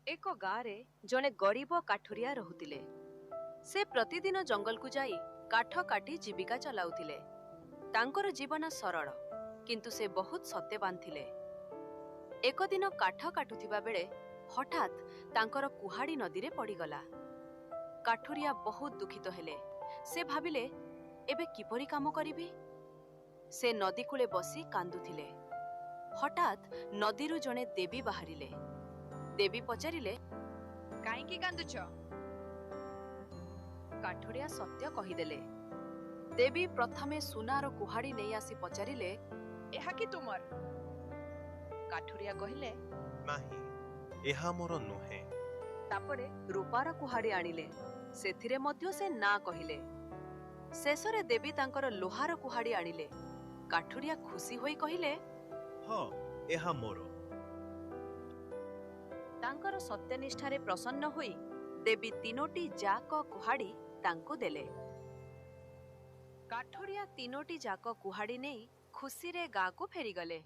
ଏକ ଗାଁରେ ଜଣେ ଗରିବ କାଠୁରିଆ ରହୁଥିଲେ। ସେ ପ୍ରତିଦିନ ଜଙ୍ଗଲକୁ ଯାଇ କାଠ କାଟି ଜୀବିକା ଚଲାଉଥିଲେ। ତାଙ୍କର ଜୀବନ ସରଳ, କିନ୍ତୁ ସେ ବହୁତ ସତ୍ୟବାନ ଥିଲେ। ଏକ ଦିନ କାଠ କାଟୁଥିବା ବେଳେ ହଠାତ୍ ତାଙ୍କର କୁହାଡ଼ି ନଦୀରେ ପଡ଼ିଗଲା। କାଠୁରିଆ ବହୁତ ଦୁଃଖିତ ହେଲେ। ସେ ଭାବିଲେ, ଏବେ କିପରି କାମ କରିବି? ସେ ନଦୀ କୂଳେ ବସି କାନ୍ଦୁଥିଲେ। ହଠାତ୍ ନଦୀରୁ ଜଣେ ଦେବୀ ବାହାରିଲେ। ଦେବୀ ପଚାରିଲେ, କାହିଁକି କାନ୍ଦୁଛ? କାଠୁରିଆ ସତ୍ୟ କହିଦେଲେ। ଦେବୀ ପ୍ରଥମେ ସୁନାର କୁହାଡ଼ି ନେଇ ଆସି ପଚାରିଲେ, ଏହା କି ତୁମର? କାଠୁରିଆ କହିଲେ, ନାହିଁ, ଏହା ମୋର ନୁହେଁ। ତାପରେ ରୂପାର କୁହାଡ଼ି ଆଣିଲେ। ସେଥିରେ ମଧ୍ୟ ସେ ନା କହିଲେ। ଶେଷରେ ଦେବୀ ତାଙ୍କର ଲୋହାର କୁହାଡ଼ି ଆଣିଲେ। କାଠୁରିଆ ଖୁସି ହୋଇ କହିଲେ, ହଁ, ଏହା ମୋର। ତାଙ୍କର ସତ୍ୟନିଷ୍ଠାରେ ପ୍ରସନ୍ନ ହୋଇ ଦେବୀ 3ଟି ଯାକ କୁହାଡ଼ି ତାଙ୍କୁ ଦେଲେ। କାଠୁରିଆ 3ଟି ଯାକ କୁହାଡ଼ି ନେଇ ଖୁସିରେ ଗାଁକୁ ଫେରିଗଲେ।